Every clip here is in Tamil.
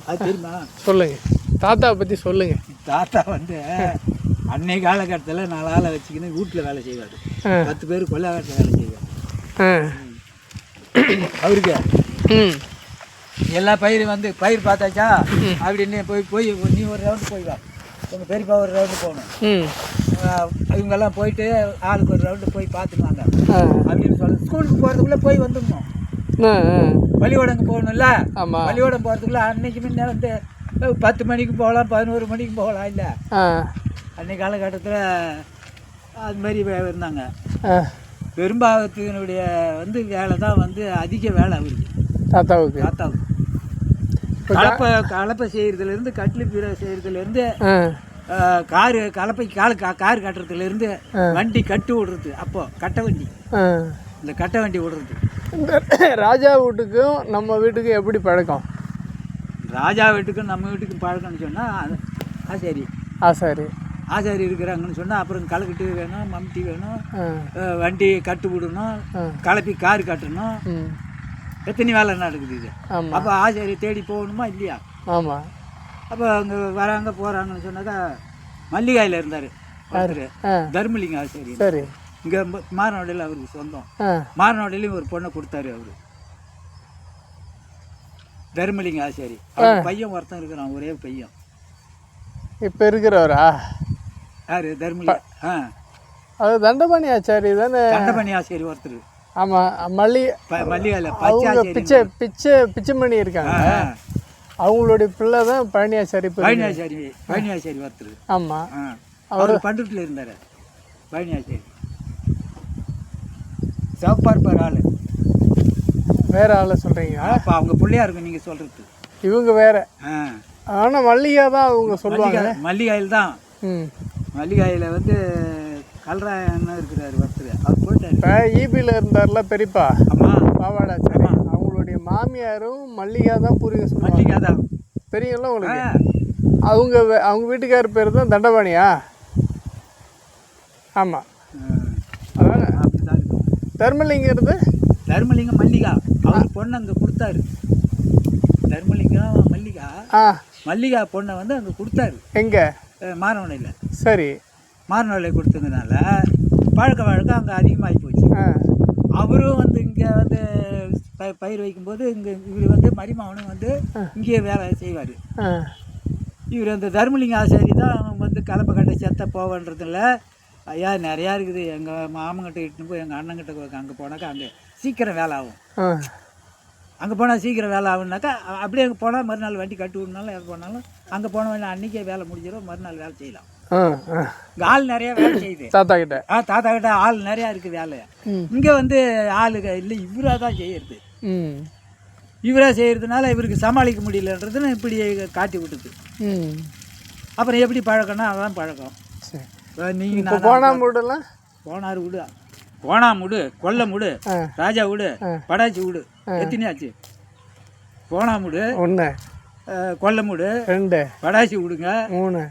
அது தெரியுமா? சொல்லுங்கள், தாத்தாவை பற்றி சொல்லுங்கள். தாத்தா வந்து அன்னைய காலகட்டத்தில் 4 ஆளை வச்சுக்கின்னு வீட்டில் வேலை செய்வார். 10 பேர் கொள்ளாகட்டில் வேலை செய்வார். அவருக்கு எல்லா பயிரும் வந்து பயிர் பார்த்தாச்சா அப்படின்னு போய் நீ ஒரு ரவுண்டு போய் வா, உங்கள் பெரியப்பா ஒரு ரவுண்டு போகணும், இவங்கெல்லாம் போயிட்டு ஆளுக்கு ஒரு ரவுண்டு போய் பார்த்துக்குவாங்க அப்படின்னு சொல்லி ஸ்கூலுக்கு போகிறதுக்குள்ளே போய் வந்துடணும். பள்ளிக்கூடங்க போகணும்ல, பள்ளிக்கூடம் போகிறதுக்குள்ள அன்னைக்கு முன்னே வந்து 10 மணிக்கு போகலாம், 11 மணிக்கு போகலாம். இல்லை அன்னைக்கு காலகட்டத்தில் அது மாதிரி இருந்தாங்க. பெரும்பாகத்தினுடைய வந்து வேலை தான் வந்து அதிக வேலை அவருக்கு, தாத்தாவுக்கு. கலப்பை செய்கிறதுலேருந்து கட்டில் பீரை செய்கிறதுலேருந்து கார் கட்டுறதுலேருந்து வண்டி கட்டு விடுறது, அப்போது கட்டை வண்டி, இந்த கட்டை வண்டி விடுறது. இந்த ராஜா வீட்டுக்கும் நம்ம வீட்டுக்கும் எப்படி பழக்கம்? ராஜா வீட்டுக்கும் நம்ம வீட்டுக்கும் பழக்கம்னு சொன்னால் ஆசாரி இருக்கிறாங்கன்னு சொன்னால் அப்புறம் களைக்கட்டு வேணும், மம்டி வேணும், வண்டி கட்டு விடணும், கலப்பி கார் கட்டணும், எத்தனை வேலை நடக்குது இது. அப்போ ஆசாரி தேடி போகணுமா இல்லையா? ஆமாம். அப்போ அங்கே வராங்க போகிறாங்கன்னு சொன்னாக்கா மல்லிகாயில் இருந்தார் ஒருத்தர், தர்மலிங்க ஆசாரி. சரி. இங்கே மாரநாடையில் அவருக்கு சொந்தம். மாரநாடையிலையும் ஒரு பொண்ணை கொடுத்தாரு அவர், தர்மலிங்க ஆசாரி. அவர் பையன் ஒருத்தன் இருக்கிறான், ஒரே பையன். இப்போ இருக்கிறவரா? யார்? தர்மலிங்க. அது தண்டபாணி ஆச்சாரி தானே? தண்டபாணி ஆசாரி ஒருத்தர். ஆமாம். மல்லிகாயில் பிச்சைமணி இருக்காங்க, அவங்களுடைய பிள்ளை தான் பழனி ஆச்சாரி. பழனி ஆசாரி ஒருத்தர். ஆமாம். அவர் பண்ருட்டில் இருந்தார் பழனி ஆசாரி. சிவப்பார்ப்பார் ஆள். வேற ஆளை சொல்கிறீங்க? அப்போ அவங்க பிள்ளையா இருக்கும் நீங்கள் சொல்கிறது. இவங்க வேற. ஆனால் மல்லிகா தான் அவங்க சொல்லுவாங்க. மல்லிகாயில் தான். மல்லிகாயில் வந்து கல்ராயன்னு இருக்கிறார் ஒருத்தர், அவர் போயிட்டார். இப்போ ஈபியில் இருந்தார்ல பெரியப்பா. ஆமாம். பாவாடாச்சாரி. அவங்களுடைய மாமியாரும் மல்லிகா தான் பூர்வீக சொல்லுவாங்க. மல்லிகா தான் தெரியும்ல உங்களுக்கு? அவங்க வீட்டுக்கார் பேர் தான் தண்டபாணியா? ஆமாம். அதானே? அப்படி தான் இருக்கும். தர்மலிங்கிறது தர்மலிங்கம் மல்லிகா, அவர் பொண்ணு அங்கே கொடுத்தாரு. தர்மலிங்கம் மல்லிகா பொண்ணை வந்து அங்கே கொடுத்தாரு. எங்கே? மாரவணையில். சரி. மாரவணையில் கொடுத்ததுனால பழக்க வழக்கம் அங்கே அதிகமாகி போச்சு. அவரும் வந்து இங்கே வந்து பயிர் வைக்கும்போது இங்கே இவர் வந்து மரிமாவனும் வந்து இங்கேயே வேலை செய்வார். இவர் அந்த தர்மலிங்க ஆசாரி தான் வந்து கலப்பை கட்டை செத்த போவன்றதில்ல. ஐயா நிறையா இருக்குது, எங்கள் மாமங்கிட்ட இட்டுன்னு போய் எங்கள் அண்ணங்கிட்ட அங்கே போனாக்கா அங்கே சீக்கிரம் வேலை ஆகும். அங்கே போனால் சீக்கிரம் வேலை ஆகுனாக்கா அப்படியே அங்கே போனால் மறுநாள் வண்டி கட்டி விடனாலும் எது போனாலும் அங்கே போனவங்க அன்றைக்கே வேலை முடிஞ்சிடும், மறுநாள் வேலை செய்யலாம். இங்கே ஆள் நிறையா வேலை செய்யுது தாத்தா கிட்ட ஆள் நிறையா இருக்குது வேலை. இங்கே வந்து ஆளுங்க இல்லை, இவராக தான் செய்யறது. இவராக செய்கிறதுனால இவருக்கு சமாளிக்க முடியலன்றதுன்னு இப்படி காட்டி விட்டுது. அப்புறம் எப்படி பழக்கம்னா அதான் பழக்கம். நீங்கள் போனார் வீடு, போனாமுடு, கொல்லமுடு, ராஜா வீடு, படாச்சி வீடு, எத்தனையாச்சு? போனாமுடு 1, கொல்லமுடு 2, படாச்சி வீடுங்க 3,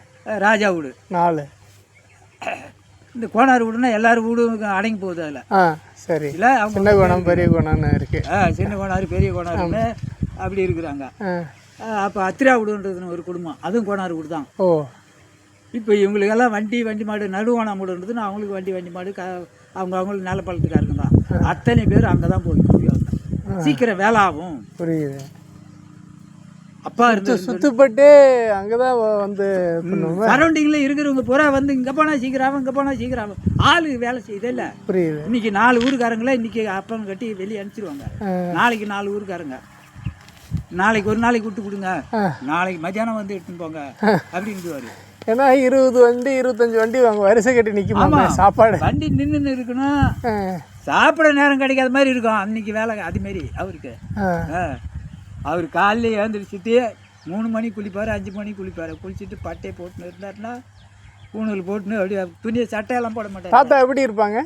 ராஜா வீடு 4. இந்த கோனார் வீடுனா எல்லாரும் வீடும் அடங்கி போகுது அதில். சரி. இல்லை அவங்க சின்ன கோணம் பெரிய கோணம்னு இருக்கு. சின்ன கோணார் பெரிய கோணாருன்னு அப்படி இருக்கிறாங்க. அப்போ அத்திரா வீடுன்றதுன்னு ஒரு குடும்பம், அதுவும் கோனார் வீடு தான். இப்போ இவங்களுக்கெல்லாம் வண்டி மாடு நடுவானா மூடுன்றதுன்னு அவங்களுக்கு வண்டி மாடு அவங்களுக்கு நல்ல பழத்துக்காருங்க தான். அத்தனை பேர் அங்கே தான் போய் குடிவாங்க, சீக்கிரம் வேலை ஆகும். புரியுது. அப்பா இருந்து சுற்றுப்பட்டு அங்கே தான் வந்து சரௌண்டிங்கில் இருக்கிறவங்க பூரா வந்து இங்கே போனால் சீக்கிரம், இங்கே போனால் சீக்கிரம் ஆளு வேலை செய்யுது. இல்லை புரியுது. இன்னைக்கு 4 ஊருக்காரங்களே இன்னைக்கு அப்பம் கட்டி வெளியே அனுப்பிச்சிருவாங்க. நாளைக்கு 4 ஊருக்காரங்க, நாளைக்கு ஒரு நாளைக்கு விட்டு கொடுங்க, நாளைக்கு மத்தியானம் வந்து எடுத்துன்னு போங்க அப்படின்ட்டு. ஏன்னா 20 வண்டி 25 வண்டி வாங்க வரிசை கட்டி நிற்குமா? சாப்பாடு வண்டி நின்று இருக்கணும், சாப்பிட நேரம் கிடைக்காத மாதிரி இருக்கும் அன்னைக்கு வேலை. அதுமாரி அவருக்கு அவர் காலையில் எழுந்திரிச்சிட்டு 3 மணிக்கு குளிப்பார், 5 மணிக்கு குளிப்பார். குளிச்சுட்டு பட்டையை போட்டுன்னு இருந்தாருன்னா பூணூல் போட்டுன்னு அப்படியே துணியை சட்டையெல்லாம் போட மாட்டார். தாத்தா எப்படி இருப்பாங்க?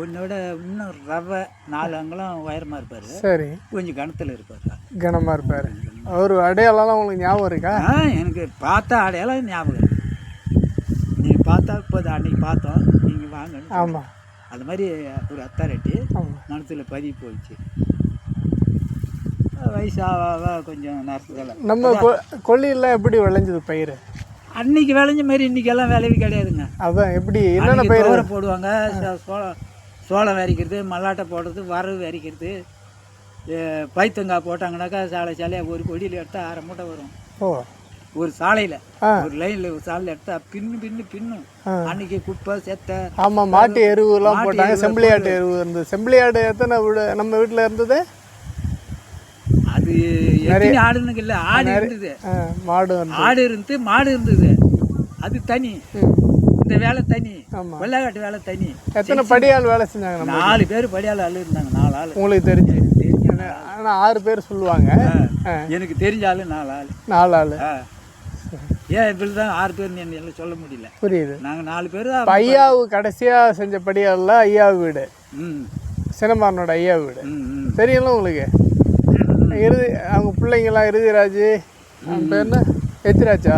உன்னை விட இன்னும் ரவை 4 அங்கெல்லாம் உயரமாக இருப்பார். சரி. கொஞ்சம் கணத்தில் இருப்பார், கனமாக இருப்பார். அவர் அடையாளம் உங்களுக்கு ஞாபகம் இருக்கா? எனக்கு பார்த்தா அடையாளம் ஞாபகம் இருக்கு. நீங்கள் பார்த்தா இப்போ அன்னைக்கு பார்த்தோம், நீங்கள் வாங்க. ஆமாம். அது மாதிரி ஒரு அத்தாரிட்டி மனசில் பதிவு போயிடுச்சு. வயசாக கொஞ்சம் நேரத்துக்கெல்லாம் நம்ம கொல்லியெல்லாம் எப்படி விளைஞ்சது பயிர்? அன்னைக்கு விளைஞ்ச மாதிரி இன்றைக்கெல்லாம் விளைவி கிடையாதுங்க. அதான் எப்படி என்னென்ன பயிர் தோரை போடுவாங்க, சோளம் விதைக்கிறது, மல்லாட்டை போடுறது, வரவு விதைக்கிறது, பைத்தங்காய் போட்டாங்கனாக்கா சாலையாக ஒரு கொடியில் எடுத்தால் 1/2 மூட்டை வரும். ஓ, ஒரு சாலையில் ஒரு லைனில் ஒரு சாலையில் எடுத்தால் பின்னும் அன்னைக்கு குப்பை செத்தை. ஆமாம், மாட்டு எருவுலாம் போட்டாங்க. செம்பிளியாட்டு எருவு இருந்தது. செம்பிளியாடு எத்தனை நம்ம வீட்டில் இருந்தது? அது எத்தனை ஆடுன்னு இல்லை, ஆடு இருந்தது, ஆடு இருந்து மாடு இருந்தது. அது தனி, இந்த வேலை தனி, வெள்ளாட்டு வேலை தனி. எத்தனை படியாள் வேலை செஞ்சாங்க? 4 பேர் படியாள் ஆள் இருந்தாங்க. 4 ஆள் உங்களுக்கு தெரிஞ்சு? ஆனால் 6 பேர் சொல்லுவாங்க. எனக்கு தெரிஞ்ச ஆள் 4 ஆள். 4 ஆள். ஏன் இப்படி தான் 6 பேர் எல்லாம் சொல்ல முடியல. புரியுது. நாங்கள் 4 பேர் தான். ஐயாவு கடைசியாக செஞ்ச படியாளில் ஐயாவு வீடு, சின்னமாரனோட ஐயா வீடு தெரியல உங்களுக்கு? அவங்க பிள்ளைங்களாம் இறுதிராஜ், அவங்க பேர் என்ன, எத்திராஜா?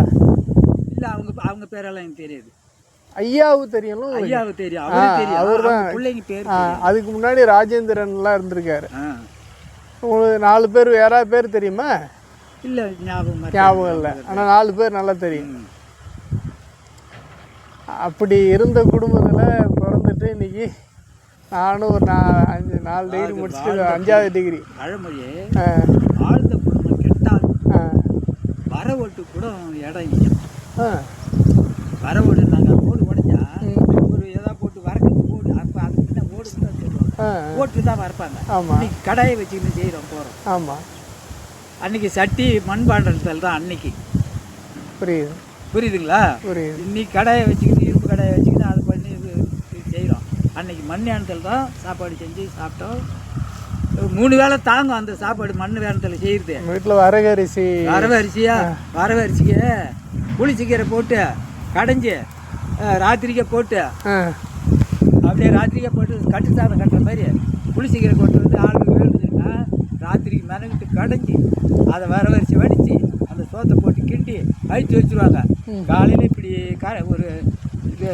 இல்லை, அவங்க பேரெல்லாம் எனக்கு தெரியாது. ஐயாவு தெரியல? ஐயாவு தெரியும், அவர் தான் பிள்ளைங்க பேர். அதுக்கு முன்னாடி ராஜேந்திரன்லாம் இருந்திருக்காரு. உங்களுக்கு 4 பேர் யாராவது பேர் தெரியுமா? இல்லை, ஞாபகம் இல்லை. ஆனால் 4 பேர் நல்லா தெரியும். அப்படி இருந்த குடும்பத்தில் பிறந்துட்டு இன்னைக்கு நானும் ஒரு 4 டிகிரி முடிச்சுட்டு 5வது டிகிரி. பழமொழியே ஆழ்ந்த குடும்பம் கெட்டால் வரவோட்டு கூட இடம் இல்லை. வரவோடு நாங்கள் ஓடு உடைஞ்சா ஒரு ஏதாவது போட்டு வரக்கு ஓடு, அப்போ அதுக்கு முன்னே ஓடு தான் சொல்லுவாங்க, ஓட்டு தான் வரப்பாங்க. இன்னைக்கு கடாயை வச்சுக்கிட்டு செய்கிறோம் போகிறோம். ஆமாம், அன்னைக்கு சட்டி மண்பாண்டத்தில் தான் அன்னைக்கு. புரியுதுங்களா? இன்னைக்கு கடாயை வச்சுக்கிட்டு, இரும்பு கடாயை வச்சுக்கிட்டு அது பண்ணி செய்கிறோம். அன்னைக்கு மண் யானத்தில் தான் சாப்பாடு செஞ்சு சாப்பிட்டோம். 3 வேளை தாங்கும் அந்த சாப்பாடு மண் வேனத்தில் செய்கிறது. வீட்டில் வரகரிசி, வரவரிசிக்கு புளிச்சீக்கரை போட்டு கடைஞ்சி ராத்திரிக்கே போட்டு அப்படியே ராத்திரிக்கே போட்டு கட்டு சாதம் கட்டுற மாதிரி புளிச்சீக்கரை கொண்டு வந்து ஆளுக்கு வேணுதுன்னா ராத்திரிக்கு மெனக்கிட்டு கடைஞ்சி அதை வரவரிசி வடித்து அந்த சோத்தை போட்டு கிண்டி அழித்து வச்சுருவாங்க. காலையில் இப்படி ஒரு இது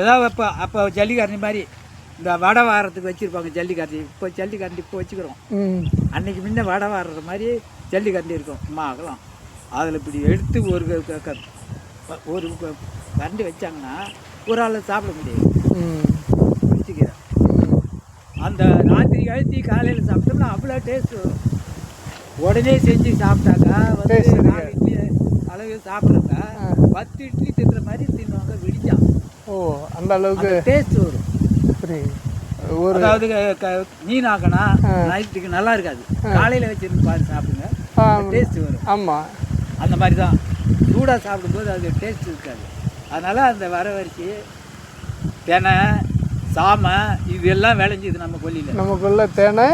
ஏதாவது அப்போ ஜல்லிக்கரண்டி மாதிரி இந்த வடை வாரத்துக்கு வச்சுருப்பாங்க ஜல்லிக்கரண்டி. இப்போ ஜல்லிக்கரண்டி இப்போ வச்சுக்கிறோம். அன்றைக்கி முன்ன வடை வாடுற மாதிரி ஜல்லிக்கரண்டி இருக்கும். அம்மா ஆகலாம் அதில் இப்படி எடுத்து ஒரு கரண்டி வச்சாங்கன்னா ஒரு ஆள் சாப்பிட முடியாது. பிடிச்சிக்கிறேன் அந்த ராத்திரி கழித்து காலையில் சாப்பிட்டோம்னா அவ்வளோ டேஸ்ட்டு வரும். உடனே செஞ்சு சாப்பிட்டாக்கா வந்து 4 இட்லி அளவு சாப்பிட்றாங்க, 10 இட்லி தின்ற மாதிரி தின்னுவாங்க விடிஞ்சா. அந்த அளவுக்கு டேஸ்ட் வரும். அதாவது மீன் ஆக்கினா நைட்டுக்கு நல்லா இருக்காது, காலையில் வச்சுருந்து பார்த்து சாப்பிடுங்க, டேஸ்ட் வரும். ஆமாம், அந்த மாதிரி தான் சூடாக சாப்பிடும்போது அது டேஸ்ட் இருக்காது. அதனால் அந்த வரவரிசி, தெனை, சாமை இதெல்லாம் விளைஞ்சிது நம்ம கொல்லியில். நமக்குள்ள தெனை,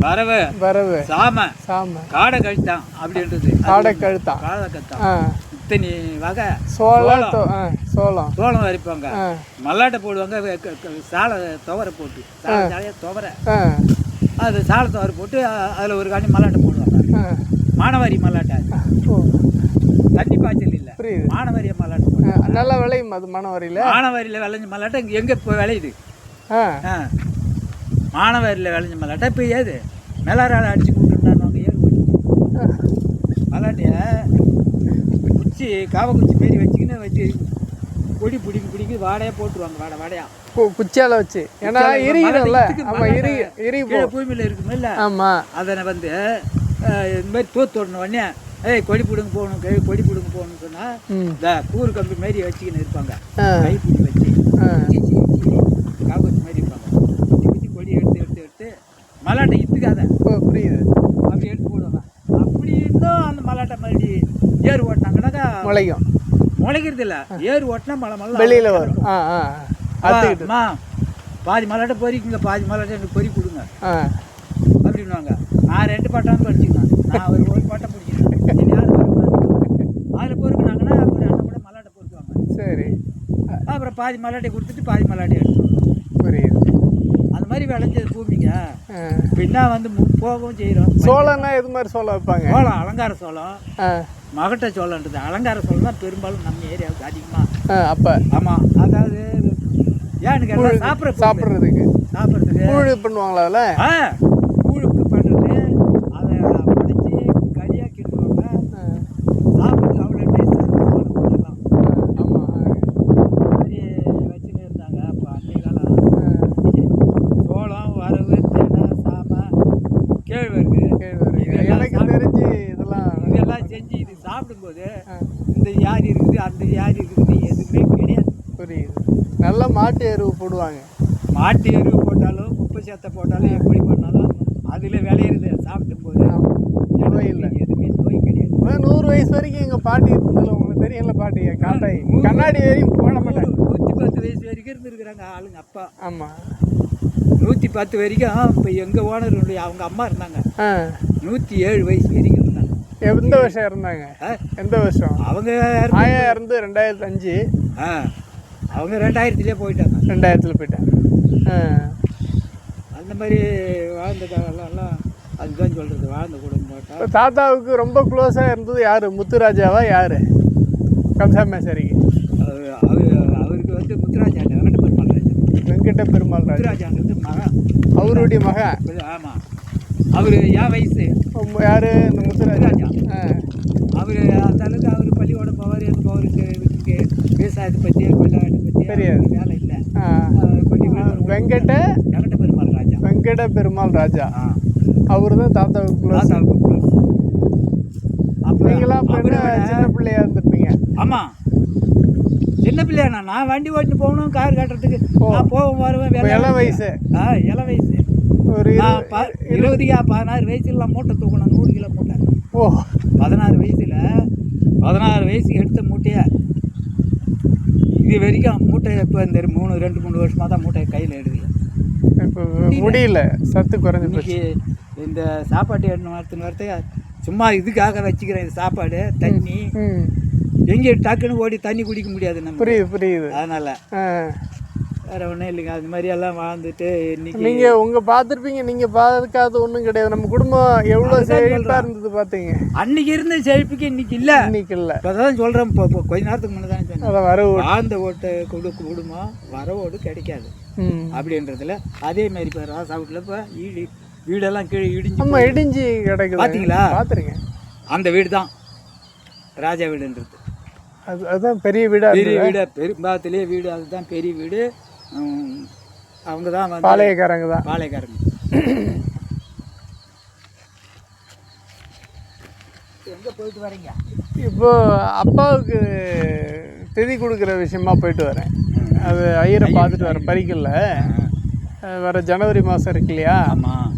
வரவு, சாமை, காடை கழுத்தான் அப்படின்றது. காடை கழுத்தான் இத்தனி வகை. சோளம் வரைப்பாங்க, மல்லாட்டை போடுவாங்க, சாலை துவரை போட்டு சாலையாக துவரை, அது சாலை துவரை போட்டு அதில் ஒரு காணி மல்லாட்டை போடுவாங்க. மானவாரி மல்லாட்டை, தண்ணி பாய்ச்சல் இல்லை, மானவாரிய மல்லாட்டை போடுவாங்க. நல்லா விளையும் அது. மானவாரியில் விளைஞ்ச மல்லாட்டை எங்கே இப்போ விளையுது? மானவாரியில் விளைஞ்ச மல்லாட்டை இப்போ ஏது மெலாரால் அடிச்சு கூட்டுட்டாங்க. ஏறு மல்லாட்டையை குச்சி காவக்குச்சி மாரி வச்சுக்கின்னு வச்சு கொடி பிடிக்கி வாடையாக போட்டுருவாங்க. வாடையா குச்சியால் வச்சு, ஏன்னா எரியும்ல. பூமியில் இருக்குமே இல்லை, அதை வந்து இந்த மாதிரி தோத்தோடன உடனே கொடி பிடுங்க போகணும், கொடி பிடுங்க போகணும்னு சொன்னால் இந்த கூறு கம்பி மாரி வச்சுக்கின்னு இருப்பாங்க. கைப்பிடி வச்சு காவக்குச்சி மாதிரி இருப்பாங்க. குச்சி கொடி எடுத்து மல்லாட்டை இத்துக்காத. புரியுது. அப்படி எடுத்து போடுவாங்க. அப்படி இருந்தும் அந்த மல்லாட்டை மாதிரி ஏறு ஓட்டினாங்கன்னாக்கா முளைக்கிறது இல்லை. ஏறு ஓட்டினா மலை வெளியில் வரும். பாதி மல்லாட்டை பொறிக்குங்க, பாதி மல்லாட்டை எனக்கு பொறி கொடுங்க அப்படின்வாங்க. நான் 2 பட்டான்னு படிச்சுக்கேன், நான் ஒரு பட்டம் பிடிக்கிறேன். யாரும் அதில் பொறுக்குனாங்கன்னா ஒரு அண்ணன் கூட மல்லாட்டை பொறுக்குவாங்க. சரி, அப்புறம் பாதி மல்லாட்டை கொடுத்துட்டு பாதி மல்லாட்டை எடுத்துருவோம். புரியுது. அந்த மாதிரி விளைஞ்சது பூமிங்க. பின்னா வந்து போகவும் செய்கிறோம். சோளம்னா எது மாதிரி சோளம் வைப்பாங்க? சோளம் அலங்கார சோளம், மகட்ட சோளன்றது. அலங்கார சோளம் தான் பெரும்பாலும் நம்ம ஏரியாவுக்கு அதிகமாக. அப்போ ஆமாம், அதாவது ஏன்னு கேட்டால் சாப்பிட்றதுக்கு கூழ் பண்ணுவாங்களா? அதில் கூழுக்கு பண்ணுறது கேழ்வரகு எனக்கு தெரிஞ்சு இதெல்லாம் செஞ்சு இது சாப்பிடும்போது இந்த வியாதி இருக்குது அந்த வியாதி இருக்குதுன்னு எதுவுமே கிடையாது. புரியுது. நல்லா மாட்டு எருவு போடுவாங்க. மாட்டு எருவு போட்டாலும் குப்பை சேத்தை போட்டாலும் எப்படி பண்ணாலும் அதில் விளையிறது சாப்பிடும்போது நோய் இல்லை, எதுவுமே நோய் கிடையாது. 100 வயசு வரைக்கும் எங்கள் பாட்டி இருந்ததில்ல, உங்களுக்கு தெரியல பாட்டி காட்டாய் கண்ணாடி வரையும் போட மாட்டாங்க. 110 வயசு வரைக்கும் இருந்துருக்குறாங்க ஆளுங்க அப்பா. ஆமாம் 110 வரைக்கும். இப்போ எங்கள் ஓனருடைய அவங்க அம்மா இருந்தாங்க 107 வயசு வரைக்கும் இருந்தாங்க. எந்த வருஷம் இருந்தாங்க? எந்த வருஷம்? அவங்க ஆயா இருந்து 2005. அவங்க 2000 போயிட்டாங்க. 2000 போயிட்டாங்க. அந்த மாதிரி வாழ்ந்த காலம்லாம் அதுதான் சொல்கிறது, வாழ்ந்த குடும்பம் போட்டால். தாத்தாவுக்கு ரொம்ப க்ளோஸாக இருந்தது யார்? முத்துராஜாவா யார்? கம்சாமேஸ்வரிக்கு அவருக்கு வந்து முத்துராஜா வெங்கட பெருமாள் ராஜா. வெங்கட பெருமாள் ராஜா முத்துராஜாங்கிறது மகன், அவருடைய மகன். ஆமாம். அவர் என் வயசு. யார்? இந்த முத்துராஜா. அவர் அந்த அளவுக்கு அவர் பள்ளிக்கூடம் போவார், எங்கே போவாருக்கு விவசாயத்தை பற்றி கொள்ளாட்டை பற்றி தெரியாது, வேலை இல்லை. வெங்கட பெருமாள் ராஜா. வெங்கட பெருமாள் ராஜா அவரு தான் தாத்தாவுக்கு. நீங்களாம் சின்ன பிள்ளையா இருந்திருப்பீங்க. ஆமாம், சின்ன பிள்ளையா. நான் வண்டி ஓட்டிட்டு போகணும், கார் காட்டுறதுக்கு நான் போவேன் வருவேன். இள வயசு. இள வயசு ஒரு 16 வயசுலாம் மூட்டை தூக்கணும், 100 கிலோ மூட்டை. 16 வயசுக்கு எடுத்த மூட்டையை இது வரைக்கும் மூட்டை இப்போ இந்த 2-3 வருஷமாக தான் மூட்டை கையில் எடுக்கல. இப்போ முடியல, சத்து குறைஞ்சி போச்சு. இந்த சாப்பாட்டு வரத்துக்கு சும்மா இதுக்காக வச்சுக்கிறேன். இந்த சாப்பாடு தண்ணி எங்கே டக்குன்னு ஓடி தண்ணி குடிக்க முடியாது நம்ம. புரியுது. அதனால் வேறு ஒன்றும் இல்லைங்க. அது மாதிரி எல்லாம் வாழ்ந்துட்டு இன்னைக்கு நீங்கள் உங்கள் பார்த்துருப்பீங்க. நீங்கள் பார்க்காத ஒன்றும் கிடையாது. நம்ம குடும்பம் எவ்வளோ செழிப்பாக இருந்தது பார்த்தீங்க. அன்னைக்கு இருந்த செழிப்புக்கு இன்னைக்கு இல்லை. இன்னைக்கு இல்லை. இப்போ தான் சொல்கிறேன். இப்போ கொஞ்ச நேரத்துக்கு முன்னே தானே சொன்னேன், அதை வரவு வாழ்ந்த ஓட்டு குடும்பம் வரவோடு கிடைக்காது அப்படின்றதுல. அதே மாதிரி இப்போ ராசா வீட்டில் இப்போ வீடெல்லாம் கீழே இடிஞ்சு கிடைக்குது. பார்த்தீங்களா? பார்த்துருங்க. அந்த வீடு தான் ராஜா வீடுன்றது. அதுதான் பெரிய வீடு. பெரும்பாலத்திலே வீடு, அதுதான் பெரிய வீடு. அவங்க தான் பாளையக்காரங்க. எங்கே போயிட்டு வரீங்க? இப்போ அப்பாவுக்கு திதி கொடுக்குற விஷயமா போயிட்டு வரேன். அது ஐயரை பார்த்துட்டு வரேன். பறிக்கல வர ஜனவரி மாதம் இருக்கு இல்லையா? ஆமாம்.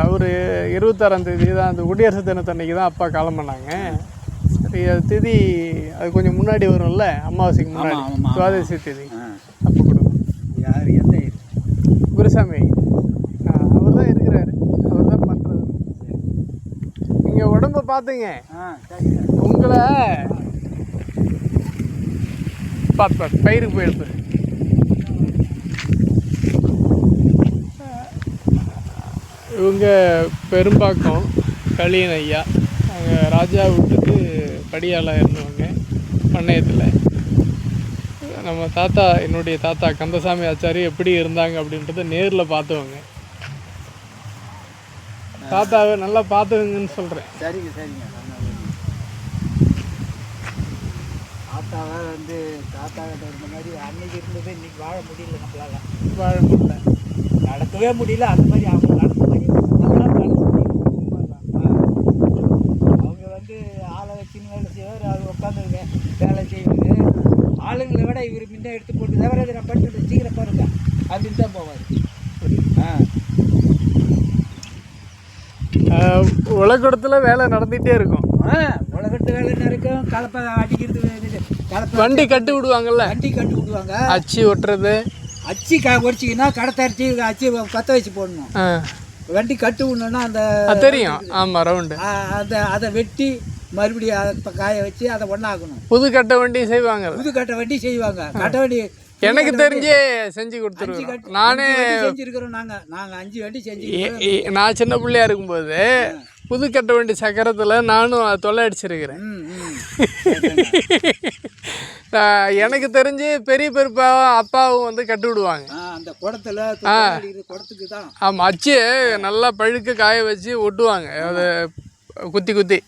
அவர் 26ஆம் தேதி தான், அந்த குடியரசு தினத்தன்னைக்கு தான் அப்பா கிளம்புனாங்க. சரி, அது திதி அது கொஞ்சம் முன்னாடி வரும்ல, அமாவாசைக்கு முன்னாடி, துவாதசி திதி. அப்போ கொடுக்கும். யார்? எந்த குருசாமி அவர் தான் இருக்கிறாரு, அவர் தான் பண்ணுறது. நீங்கள் உடம்ப பார்த்துங்க, உங்களை பார்த்து பயிருக்கு போயிடுது. இவங்க பெரும்பாக்கம் கலியன் ஐயா, அவங்க ராஜா வீட்டுக்கு படியாளாக இருந்தவங்க பண்ணையத்தில். நம்ம தாத்தா, என்னுடைய தாத்தா கந்தசாமி ஆச்சாரி எப்படி இருந்தாங்க அப்படின்றத நேரில் பார்த்தவங்க. தாத்தாவை நல்லா பார்த்துவங்கன்னு சொல்கிறேன். சரிங்க. தாத்தாவை வந்து தாத்தாக்கிட்ட இருந்த மாதிரி அன்னைக்கு இருந்தது இன்னைக்கு வாழ முடியல. நம்மளால வாழ முடியல, நடக்கவே முடியல. அந்த மாதிரி அவங்க நடந்த மாதிரி நம்மளால நடக்க முடியல. அவங்க வந்து ஆளை வச்சுன்னு வேலை செய்வார், அது உட்காந்து வேலை செய்வார். ஆளுங்களை விட இவர் முன்ன எடுத்து போட்டு தவிர நான் பண்ணிட்டு சீக்கிரம் பாருங்க அப்படின்னு தான் போவார். உலகத்தில் வேலை நடந்துகிட்டே இருக்கும். உலகத்து வேலை நடக்கும். கலப்பை அடிக்கிறது, வண்டி கட்டு விடுவாங்கல்ல, வண்டி கட்டு விடுவாங்க. அச்சு ஒட்டுறது, அச்சு ஒடிச்சிங்கன்னா கடத்தரிச்சு அச்சு பற்ற வச்சு போடணும். வண்டி கட்டு விடணுன்னா அந்த தெரியும். ஆமாம், ரவுண்டு. அதை வெட்டி மறுபடியும் அதை காய வச்சு அதை ஒன்றாக்கணும். புது கட்டை வண்டி செய்வாங்க. கட்டை வண்டி எனக்கு தெரிஞ்சே செஞ்சு கொடுத்துருக்கோம். நானே செஞ்சுருக்கிறோம். நாங்கள் 5 வண்டி செஞ்சு. நான் சின்ன பிள்ளையா இருக்கும்போது புதுக்கட்டை வண்டி சக்கரத்தில் நானும் தொல்லை அடிச்சிருக்கிறேன். எனக்கு தெரிஞ்சு பெரிய பெருப்பா அப்பாவும் வந்து கட்டு விடுவாங்க அந்த குடத்துல. குடத்துக்கு தான். ஆமாம், அச்சு நல்லா பழுக்க காய வச்சு ஒட்டுவாங்க, அதை குத்தி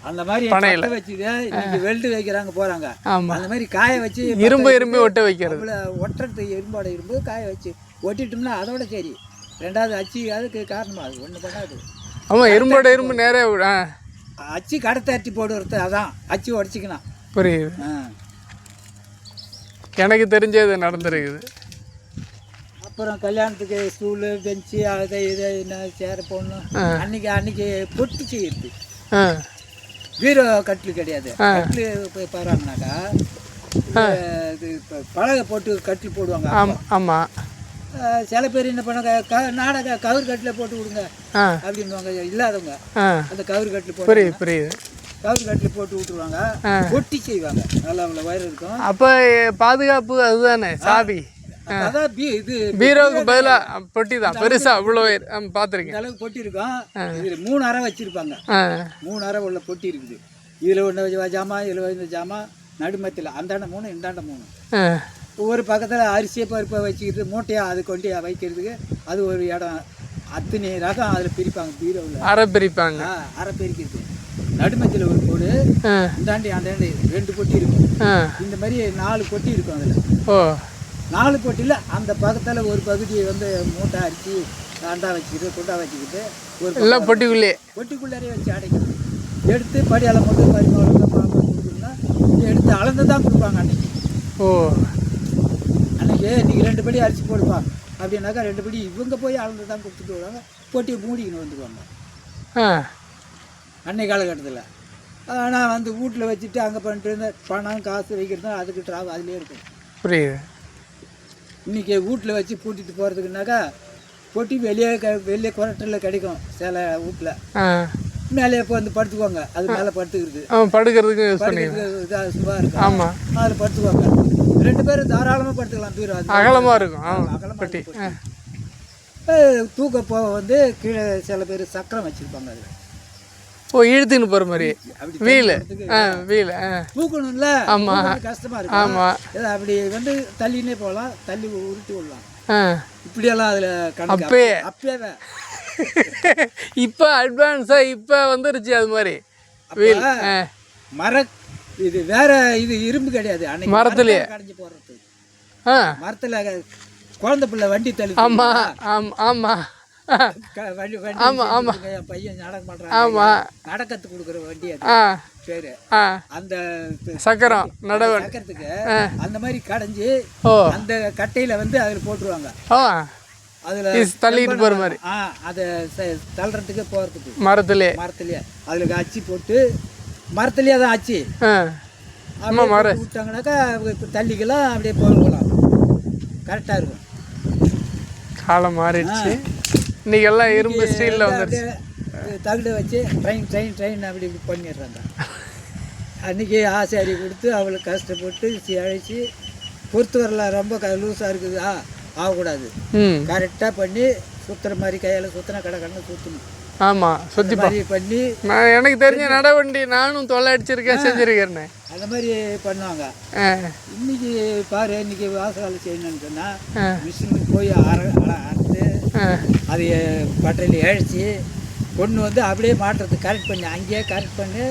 அந்த மாதிரி பனையில வச்சு வெல்டு வைக்கிறாங்க போறாங்க. அந்த மாதிரி காய வச்சு இரும்பு ஒட்ட வைக்கிறது. ஒட்டுறது இரும்போட இரும்பு காய வச்சு ஒட்டிட்டோம்னா அதோட சரி. ரெண்டாவது அச்சு அதுக்கு காரணமாக அது ஒன்றும் பண்ணாது. ஆமாம், இரும்போட இரும்பு நேரே அச்சு கடத்தாட்டி போடுறது, அதான் அச்சு உடச்சிக்கலாம். புரியுது. எனக்கு தெரிஞ்சது நடந்துருக்குது. அப்புறம் கல்யாணத்துக்கு ஸ்டூலு பெஞ்சு அதை இதை என்ன சேர போடணும். அன்னைக்கு பொட்டு செய்யுது. பீரோ கட்டில் கிடையாது. கட்டில் போய் பாருங்கனாக்கா இது இப்போ பலகை போட்டு கட்டில் போடுவாங்க. ஆமாம். சில பேர் என்ன பண்ணாங்க, நாடக கவுர் கட்டில் போட்டு விடுங்க அப்படின்வாங்க. இல்லாதவங்க அந்த கவுர் கட்டில் போட்டு கவுர் கட்டில் போட்டு விட்டுருவாங்க. பொட்டி செய்வாங்க. நல்லா அவ்வளோ வயிறு இருக்கும். அப்போ பாதுகாப்பு அதுதானே சாவி. அதான் இது பீரோவுக்கு பதிலாக பொட்டி தான் பெருசாக இவ்வளோ பார்த்துருக்கேன். அளவுக்கு பொட்டி இருக்கும். இதில் 3 அறை வச்சுருப்பாங்க. 3 அறை உள்ள பொட்டி இருக்குது. இதில் ஒன்று ஜாமான், இதில் இந்த ஜாமான், நடுமத்தில் அந்தாண்ட 3 இந்தாண்ட 3. ஒவ்வொரு பக்கத்தில் அரிசியை பருப்பை வச்சுக்கிட்டு மூட்டையாக அது கொண்டு வைக்கிறதுக்கு அது ஒரு இடம். அத்தனை ரகம் அதில் பிரிப்பாங்க. பீரோவில் அரை பிரிப்பாங்க. அரை பிரிக்கிறது. நடுமத்தில் ஒரு போடு, இந்தாண்டி அந்தாண்டி 2 பொட்டி இருக்கும். இந்த மாதிரி 4 பொட்டி இருக்கும். அதில் 4 பொட்டியில் அந்த பக்கத்தில் ஒரு பகுதியை வந்து மூட்டை அரிசி அண்டா வச்சுக்கிட்டு குண்டா வச்சுக்கிட்டு ஒரு எல்லாம் பொட்டிக்குள்ளாரே வச்சு அடைக்கணும். எடுத்து படியால் மட்டும் பரிமாணம் கொடுக்கணும்னா எடுத்து அளந்து தான் கொடுப்பாங்க. அன்னைக்கு இன்றைக்கி 2 படி அரிசி போடுவாங்க அப்படின்னாக்கா 2 படி இவங்க போய் அளந்து தான் கொடுத்துட்டு வருவாங்க. பொட்டியை மூடிக்கின்னு வந்துடுவாங்க அன்னைக்கு காலகட்டத்தில். ஆனால் வந்து வீட்டில் வச்சுட்டு அங்கே பண்ணிட்டு இருந்த பணம் காசு வைக்கிறது தான் அதுக்கு அதிலே இருக்கும். புரியுது. இன்றைக்கி வீட்டில் வச்சு பூட்டிட்டு போகிறதுக்குனாக்கா பொட்டி வெளியே குரட்டில் கிடைக்கும். சில வீட்டில் மேலே இப்போ வந்து படுத்துக்குவாங்க. அது மேலே படுத்துக்கிறது படுக்கிறதுக்கு இதாக சும்மா இருக்கும். ஆமாம், அதில் படுத்துக்குவாங்க. 2 பேரும் தாராளமாக படுத்துக்கலாம். பீரோ அகலமாக இருக்கும். அகலமாக தூக்க போக வந்து கீழே சில பேர் சக்கரம் வச்சுருப்பாங்க. அதில் இழுத்துன்னு போகிற மாதிரி வீலு தூக்கணும்ல. ஆமாம், கஷ்டமாக இருக்கும். ஆமாம், அப்படி வந்து தள்ளினே போகலாம், தள்ளி உருட்டி விடலாம். இப்படியெல்லாம் அதில் அப்பயே இப்போ அட்வான்ஸாக இப்போ வந்துருச்சு. அது மாதிரி வீல் இது வேற, இது இரும்பு கிடையாது. அன்னைக்கு மரத்துலேயே கடைஞ்சி போடுறது. மரத்தில் குழந்தை பிள்ளை வண்டி தள்ளி. ஆமாம். பையன் நாடகம் பண்றான். நடக்கத்து கொடுக்குற வண்டி அது பேரு. அந்த சக்கரம் சக்கரத்துக்கு அந்த மாதிரி கடைஞ்சி அந்த கட்டையில வந்து அதுல போட்டுருவாங்க. அதுல தள்ளிட்டு போற மாதிரி அதை தள்ளுறதுக்கு போறதுக்கு மரத்திலே அதுல அச்சு போட்டு மரத்துலயே தான் அச்சு விட்டாங்கன்னாக்கா தள்ளிக்கலாம். அப்படியே போகலாம். கரெக்டா இருக்கும். காலம் மாறிடுச்சு. இன்னைக்கு எல்லாம் இரும்பு ஸ்டீலில் வந்துடுச்சு. தகுடு வச்சு ட்ரெயின் அப்படி இப்படி பண்ணிடுறாங்க. அன்றைக்கி ஆசாரி கொடுத்து அவளுக்கு கஷ்டப்பட்டு அழைச்சி பொறுத்து வரலாம். ரொம்ப லூஸாக இருக்குது ஆகக்கூடாது. கரெக்டாக பண்ணி சுற்றுற மாதிரி கையால் சுற்றினா கடை சுற்றணும். ஆமாம், சுற்றி மாதிரி பண்ணி நான் எனக்கு தெரிஞ்ச நடவண்டி நானும் தொலை அடிச்சிருக்கேன், செஞ்சுருக்கேன். அந்த மாதிரி பண்ணுவாங்க. இன்னைக்கு பாரு, இன்னைக்கு வாசகால செய்யணும்னு சொன்னால் மிஷினுக்கு போய் அறுத்து அதை பட்டையில் இழைச்சி கொண்டு வந்து அப்படியே மாட்டுறது. கரெக்ட் பண்ணி அங்கேயே கரெக்ட் பண்ணி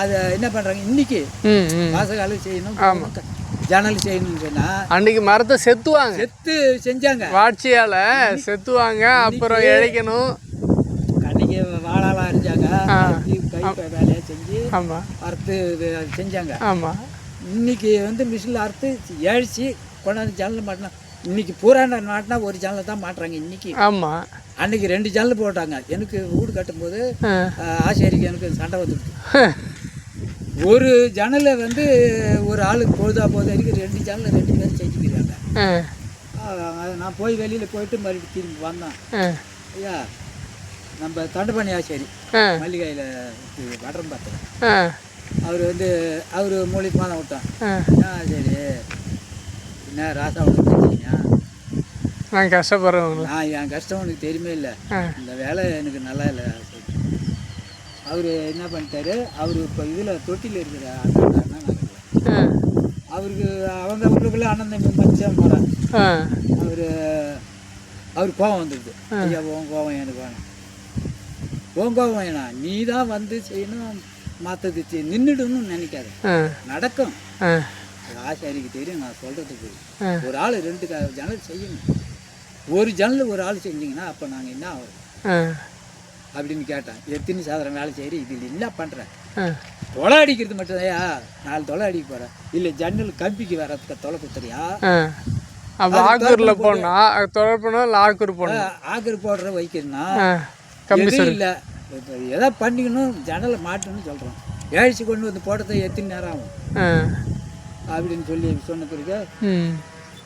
அதை என்ன பண்ணுறாங்க. இன்னைக்கு வாசகால செய்யணும், ஜன்னல் செய்யணும்னு சொன்னால் அன்னைக்கு மரத்தை செத்து செஞ்சாங்க. வாட்சியால் செத்துவாங்க. அப்புறம் இழைக்கணும். அன்னைக்கு வாழாலாம் அரிஞ்சாங்க. கை வேலையை செஞ்சு அறுத்து செஞ்சாங்க. இன்னைக்கு வந்து மிஷினில் அறுத்து இழைச்சி கொண்டாந்து ஜன்னல் மாட்டினா. இன்னைக்கு பூராண்ட மாட்டினா ஒரு ஜன்னலை தான் மாட்டுறாங்க இன்னைக்கு. அன்னைக்கு 2 ஜன்னல் போட்டாங்க. எனக்கு வீடு கட்டும்போது ஆசிரியருக்கு எனக்கு சண்டை வந்துடுச்சு. ஒரு ஜன்னலை வந்து ஒரு ஆளுக்கு பொழுதா வரைக்கும் 2 ஜன்னலை 2 பேர் செஞ்சுக்கிறாங்க. நான் போய் வெளியில் போயிட்டு மறுபடியும் திரும்பி வந்தேன். ஐயா, நம்ம தண்டபாணி ஆசாரி மல்லிகையில் வடரம் பார்த்தேன். அவர் வந்து அவர் மூலியமாக தான் விட்டான். சரி, என்ன ராசா விட்டுங்க, நான் கஷ்டப்படுறேன். என் கஷ்டம் உனக்கு தெரியுமே இல்லை. இந்த வேலை எனக்கு நல்லா இல்லை. அவர் என்ன பண்ணிட்டாரு, அவர் இப்போ இதில் தொட்டியில் இருக்கிற அண்ணன் அவருக்கு அவங்க உள்ளுக்குள்ளே அண்ணன் மச்சான் போகிறான். அவர் கோபம் வந்துடுது. ஐயா, உன் கோபம் எனக்கு வேணும், உன் கோபம் வேணாம், நீ தான் வந்து செய்யணும், மாற்றது நின்றுடணும்னு நினைக்காது. நடக்கும். ஆசாரிக்கு தெரியும் நான் சொல்கிறதுக்கு. ஒரு ஆள் 2 ஜன்னல் செய்யணும். ஒரு ஜன்னல் ஒரு ஆள் செஞ்சிங்கன்னா அப்போ நாங்கள் என்ன ஆகும் ஆ அப்படின்னு கேட்டேன். எத்தனை சாதனம் வேலை செய்கிறி, இதில் என்ன பண்ணுறேன்? தொலை அடிக்கிறது மட்டும்தாயா, 4 தொலை அடிக்க போகிறேன். இல்லை ஜன்னல் கம்பிக்கு வரதுக்கு தொலை குத்துறியா? அப்போ ஆக்கூரில் போனால் தொடர்புனா ஆக்கூர் போடணும். ஆக்கூர் போடுற வைக்கணும்னா கம்பி இல்லை, இப்போ எதா பண்ணிக்கணும், ஜன்னலை மாட்டணும்னு சொல்கிறோம். ஏழிச்சு கொண்டு வந்து போடுறத எத்தனை நேரம் ஆகும் அப்படின்னு சொல்லி சொன்ன பிறகு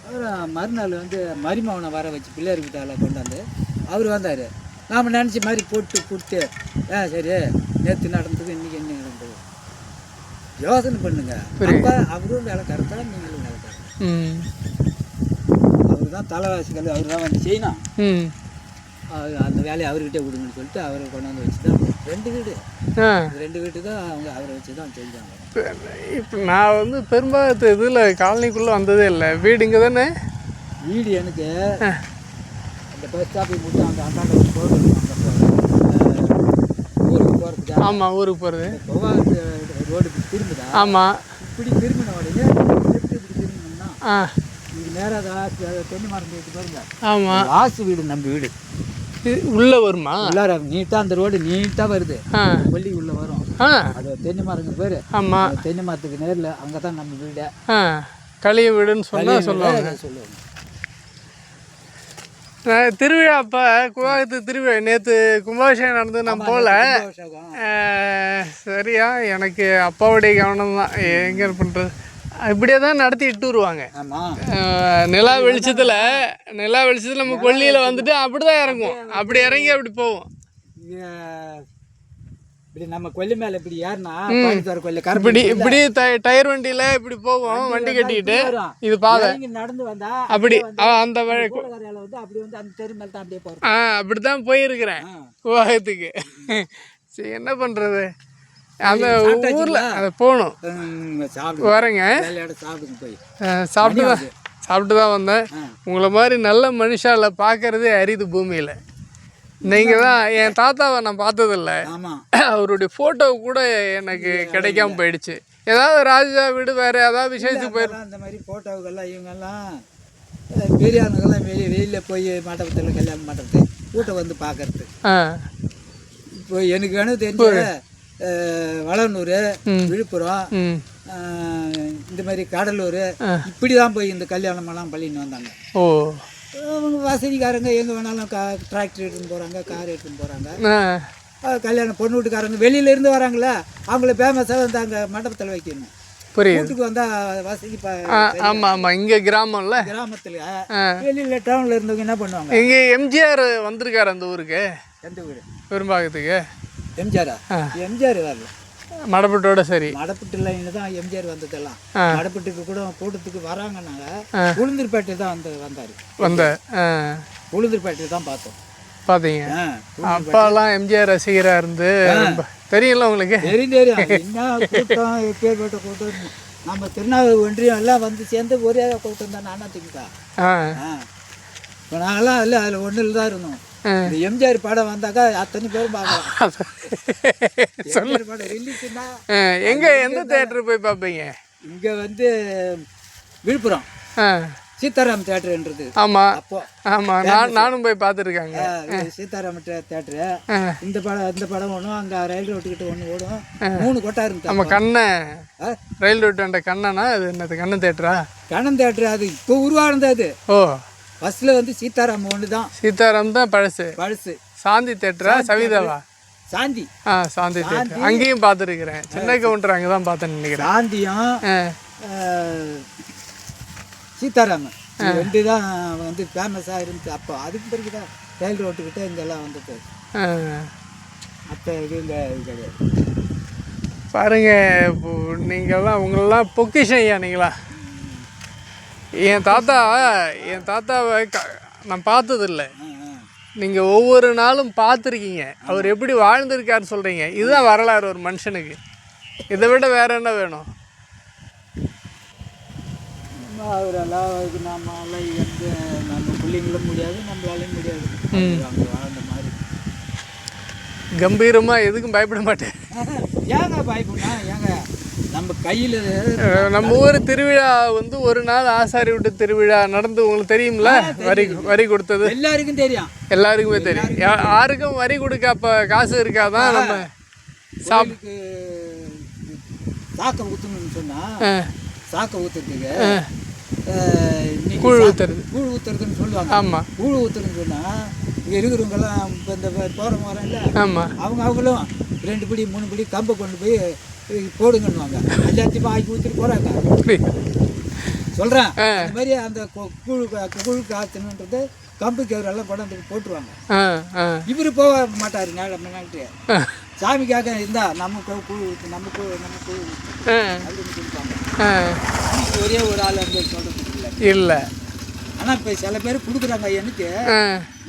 அப்புறம் மறுநாள் வந்து மருமகனை வர வச்சு பிள்ளையார் வீட்டால் கொண்டாந்து அவர் வந்தார். நாம் நினச்ச மாதிரி போட்டு கொடுத்து சரி நேற்று நடந்தது இன்றைக்கி என்ன நடந்தது யோசனை பண்ணுங்க. அப்போ அவரும் வேலை கரெக்டாக, நீங்களும் வேலை கரெக்டாக. அவர் தான் தலைவாசிகள், அவர் தான் வந்து செய்யணும். அந்த வேலையை அவர்கிட்டே விடுங்கன்னு சொல்லிட்டு அவரை கொண்டாந்து வச்சு தான் 2 வீடு 2 வீட்டு தான் அவங்க அவரை வச்சு தான் செஞ்சாங்க. இப்போ நான் வந்து பெரும்பாலும் இதில் காலனிக்குள்ளே வந்ததே இல்லை. வீடு இங்கே தானே? வீடு எனக்கு அந்த பஸ் ஸ்டாப்பிங் முடிச்சு அந்த அந்தாண்ட போகிறது, ஊருக்கு போகிறதுக்கு. ஆமாம், ஊருக்கு போகிறது. ரோடுக்கு திரும்புதா? ஆமாம். இப்படி திரும்பின உடனே இப்படி திரும்பினோம்னா இது நேராக தென்னை மரம் போயிட்டு பாருங்க. ஆமாம், லாஸ்ட் வீடு நம்ம வீடு. உள்ளே வருமா? உள்ளார நீட்டாக அந்த ரோடு நீட்டாக வருது, கொல்லி உள்ளே வரும். அது தென்னை மரங்க பேர். ஆமாம், தென்னை மரத்துக்கு நேரில் அங்கே தான் நம்ம வீடு. களிய வீடுன்னு சொன்னால் சொல்லுவாங்க. திருவிழா அப்போ குவாகத்து திருவிழா நேற்று கும்பாபிஷேகம் நடந்து நான் போகல. சரியா, எனக்கு அப்பாவுடைய கவனம் தான். எங்கே பண்ணுறது, இப்படியே தான் நடத்தி இட்டு வருவாங்க. நிலா வெளிச்சத்தில் நம்ம கொல்லியில் வந்துட்டு அப்படி தான் இறங்குவோம். அப்படி இறங்கி அப்படி போவோம். இப்படி நம்ம கொல்லி மேலே இப்படி ஏறினா இப்படி டயர் வண்டியில் இப்படி போவோம், வண்டி கட்டிக்கிட்டு. இது பாதை நடந்து வந்தா அப்படி அந்த வழி வந்து அப்படி வந்து அந்த தெரு மேலே தான் அப்படியே போகிறோம். அப்படி தான் போயிருக்கிறேன் குவாகத்துக்கு. சரி, என்ன பண்ணுறது, அந்த ஊரில் அதை போகணும். வரேங்க, சாப்பிட்டு தான் வந்தேன். உங்களை மாதிரி நல்ல மனுஷால பார்க்கறதே அரிது பூமியில். நீங்கள் தான், என் தாத்தாவை நான் பார்த்ததில்ல. அவருடைய ஃபோட்டோ கூட எனக்கு கிடைக்காம போயிடுச்சு. ஏதாவது ராஜா வீடு வேறு ஏதாவது விசேஷத்துக்கு போயிடும். அந்த மாதிரி ஃபோட்டோவுக்கெல்லாம் இவங்கெல்லாம் பெரியாருங்கெல்லாம் வெளியில் போய் மண்டபத்தில் கல்யாணம் பண்ணுறது, கூட்டம் வந்து பார்க்கறது. இப்போ எனக்கு வேணும் தெரிஞ்ச வளனூர், விழுப்புரம், இந்த மாதிரி கடலூர், இப்படி தான் போய் இந்த கல்யாணமெல்லாம் பண்ணின்னு வந்தாங்க. அவங்க வசதிக்காரங்க எங்கே வேணாலும் டிராக்டர் எடுத்துன்னு போகிறாங்க, கார் எடுத்துன்னு போகிறாங்க. கல்யாணம் பொண்ணு வீட்டுக்காரங்க வெளியிலேருந்து வராங்களா, அவங்கள ஃபேமஸாக வந்து அங்கே மண்டபத்தில் வைக்கணும். வீட்டுக்கு வந்தால் வசதி. ஆமாம் ஆமாம், இங்கே கிராமம்ல, கிராமத்தில். வெளியில் டவுனில் இருந்தவங்க என்ன பண்ணுவாங்க, இங்கே எம்ஜிஆர் வந்திருக்காரு அந்த ஊருக்கு. எந்த ஊர்? பெரும்பாக்கத்துக்கு. எம்ஜிஆரா? எம்ஜிஆர் வரல, மடப்பட்டோட. சரி, மடப்பட்டு லைனில் தான் எம்ஜிஆர் வந்ததெல்லாம். மடப்பட்டுக்கு கூட கூட்டத்துக்கு வராங்கன்னாங்க. உளுந்தூர்பேட்டை தான் வந்தார். உளுந்தூர்பேட்டை தான் பார்த்தோம். பார்த்தீங்க, அப்பாலாம் எம்ஜிஆர் ரசிகராக இருந்து தெரியல உங்களுக்கு? தெரியும். என்ன கூட்டம், எப்பேற்பட்ட கூட்டம். நம்ம திருநாவூர் ஒன்றியம் எல்லாம் வந்து சேர்ந்து ஒரே கூட்டம் தான். நானா திங்கா இப்போ நாங்களாம் இல்லை, அதில் ஒன்றில் தான் இருந்தோம். இந்த எம்ஜிஆர் படம் வந்தாக்கா அத்தனை பேரும் பார்க்கலாம். படம் ரிலீஸ்னா எந்த தியேட்டர் போய் பார்ப்பீங்க? இங்கே வந்து விழுப்புரம் சீதாராம் தியேட்டர்ன்றது. ஆமாம் அப்போ ஆமாம், நானும் போய் பார்த்துருக்காங்க. சீதாராம் தியேட்டரு. இந்த படம் ஒன்றும் அங்கே ரயில் ரோட்டுக்கிட்ட ஒன்று ஓடும். 3 கொட்டா இருந்து. நம்ம கண்ணன் ரயில் ரோட்டு கண்ணனா? அது என்னது, கண்ணன் தியேட்டரா? கண்ணன் தியேட்டர் அது இப்போ உருவானது. அது ஃபர்ஸ்ட்ல வந்து சீதாராம் ஒன்று தான். சீதாராம் தான் பழசு. சாந்தி தியேட்டரா சவிதாவா? சாந்தி. சாந்தி தியேட்டர் அங்கேயும் பார்த்துருக்கிறேன். சின்ன கவுண்டர் அங்கே தான் பார்த்தேன்னு நினைக்கிறேன். சாந்தியும் சீதாராம் 2 தான் வந்து ஃபேமஸாக இருந்துச்சு அப்போ. அதுக்கு பிறகு தான் ரயில் ரோட்டுக்கிட்ட இங்கெல்லாம் வந்துட்டு. அப்போ இங்கே கிடையாது. பாருங்க, இப்போ நீங்கள்லாம் உங்களெல்லாம் பொக்கிஷம் ஐயா. நீங்களா என் தாத்தாவை நான் பார்த்ததில்லை. நீங்கள் ஒவ்வொரு நாளும் பார்த்துருக்கீங்க. அவர் எப்படி வாழ்ந்திருக்காருன்னு சொல்கிறீங்க. இதுதான் வரலாறு ஒரு மனுஷனுக்கு. இதை விட வேற என்ன வேணும்? அவரெல்லாம் நம்மளால் நம்ம பிள்ளைங்களும் முடியாது, நம்மளாலையும் முடியாது. அவங்க வாழ்ந்த மாதிரி கம்பீரமாக எதுக்கும் பயப்பட மாட்டேன். ஏங்க பயப்படா? ஏங்க நம்ம கையில் நம்ம ஊர் திருவிழா வந்து ஒரு நாள் ஆசாரி விட்டு திருவிழா நடந்து உங்களுக்கு தெரியும்ல? வரி கொடுத்தது எல்லாருக்கும் தெரியும், எல்லாருக்குமே தெரியும். யாருக்கும் வரி கொடுக்க அப்போ காசு இருக்காதான். நம்ம சாப்பிட்டு சாக்கை ஊற்றணும்னு சொன்னால் சாக்கை ஊற்றுறதுக்கு கூழ் ஊற்றுறது, கூழ் ஊற்றுறதுன்னு சொல்லுவாங்க. ஆமாம், கூழ் ஊற்றுறதுன்னு சொன்னால் இங்கே இருக்கிறவங்கெல்லாம் இப்போ இந்த போகிற மரம் இல்லை, ஆமாம், அவங்களும் 2 படி 3 படி கம்பை கொண்டு போய் போடுங்கன்னுவாங்க. எல்லாத்தையும் ஆக்கி ஊற்றிட்டு போகிறாங்க. சொல்கிறேன் அந்த மாதிரி அந்த கூழ் காய்ச்சணுன்றது கம்பு கேவரெல்லாம் கொண்டாந்து போட்டுருவாங்க. இவர் போக மாட்டார் நாட்டு சாமிக்காக இருந்தா நம்ம கூழ் ஊற்று நம்ம கூழ் ஊற்று அப்படின்னு சொல்லிப்பாங்க. ஒரே ஒரு ஆள் அந்த சொல்கிறது இல்லை. ஆனால் இப்போ சில பேர் கொடுக்குறாங்க. எனக்கு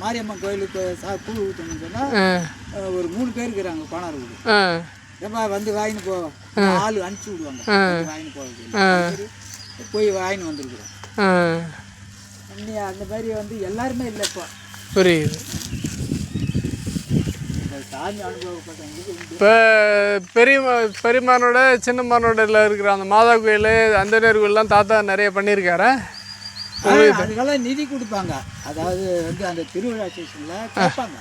மாரியம்மன் கோயிலுக்கு கூழ் ஊற்றணும்னு சொன்னால் ஒரு 3 பேர் இருக்கிறாங்க கோணார் வீடு. ஏப்பா வந்து வாங்கின்னு போ, ஆள் அனுப்பிச்சி விடுவாங்க, வாங்கின்னு போகிறது போய் வாங்கின்னு வந்துருக்குறோம். அந்த மாதிரி வந்து எல்லாருமே இல்லை இப்போ. புரியுது. சாமி அனுபவப்பட்டவங்களுக்கு இப்போ பெரியமானோட சின்னமானோட இருக்கிற அந்த மாதா கோயில் அந்தனர் கோயிலெலாம் தாத்தா நிறைய பண்ணியிருக்காரா? அதுக்கெல்லாம் நிதி கொடுப்பாங்க. அதாவது வந்து அந்த திருவிழா ஸ்டேஷனில் கேட்பாங்க.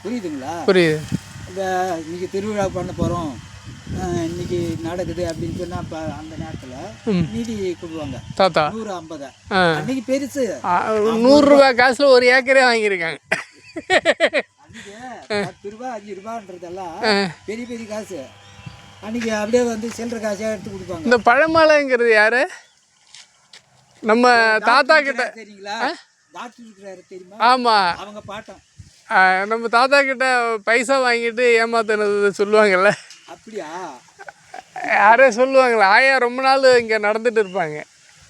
புரியுதுங்களா? புரியுது. இந்த இன்னைக்கு திருவிழா பண்ண போகிறோம், இன்னைக்கு நடக்குது அப்படின்னு சொன்னால் இப்போ அந்த நேரத்தில் நிதி கொடுப்பாங்க. தாத்தா 150 அன்னைக்கு பெருசு 100 ரூபா காசில் ஒரு ஏக்கரே வாங்கியிருக்காங்க. அன்றைக்கி 10 ரூபா 5 ரூபான்றதெல்லாம் பெரிய பெரிய காசு. அன்றைக்கி அப்படியே வந்து சில்லற காசாக எடுத்து கொடுப்பாங்க. இந்த பழமலைங்கிறது யாரு? நம்ம தாத்தா கிட்ட தெரியுங்களா? டாக்டர் இருக்கிறாரு தெரியுமா? ஆமாம், அவங்க பாட்டம். நம்ம தாத்தா கிட்ட பைசா வாங்கிட்டு ஏமாத்தினது சொல்லுவாங்கல்ல. அப்படியா? யாரே சொல்லுவாங்களே, ஆயா ரொம்ப நாள் இங்கே நடந்துட்டு இருப்பாங்க.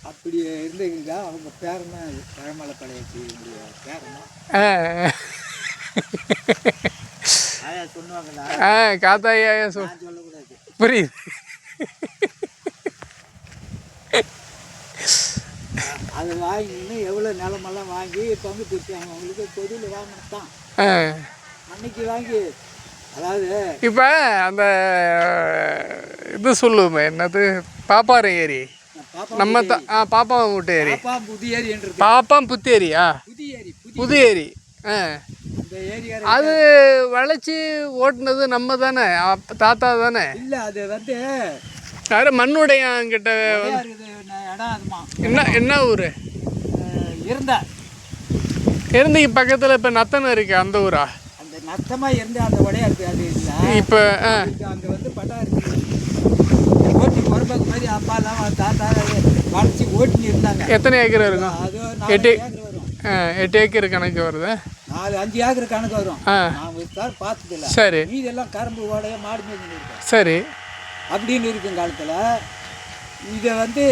அப்படி இருந்தீங்க. அவங்க பேரனா பழமலை பழையாச்சி பேரனா ஆயா சொன்னாங்களா? காத்தா ஆயா சொல்லக்கூடாது. புரியுது. அதை வாங்கின்னு எவ்வளோ நிலமெல்லாம் வாங்கி பங்கு பிரிச்சாங்க. அவங்களுக்கு பொதுவில் வாங்கினது தான் அன்னைக்கு வாங்கி. அதாவது இப்போ அந்த இது சொல்லுவோமே, என்னது பாப்பாறை ஏரி, நம்ம பாப்பாவை மூட்டை ஏரி, பாப்பாம் புத்தேரியா? புது ஏரி. அது வளைச்சி ஓட்டுனது நம்ம தானே, தாத்தா தானே? இல்லை, அது வந்து யாரு மண்ணுடையாங்கிட்ட. என்ன ஊர்? இருந்தீங்க பக்கத்தில். இப்போ நத்தனை இருக்கு, அந்த ஊரா? அந்த நத்தமா இருந்து அந்த உடையா இருக்கு. அது இல்லை இப்போ அங்கே வந்து பட்டா இருக்கு. ஓட்டி பொறுப்பாக்கு மாதிரி அப்பாலாம் தாத்தா வளைச்சி ஓட்டின்னு இருந்தாங்க. எத்தனை ஏக்கர் இருக்கும்? அது 8 ஏக்கர் கணக்கு வருது. 4-5 ஏக்கர் கணக்கு வரும். நான் பார்த்ததில்ல. சரி. இதெல்லாம் கரும்பு ஓடைய மாடு மேய்ஞ்சி இருக்கும். சரி. அப்படின்னு இருக்கும் காலத்தில். இதை வந்து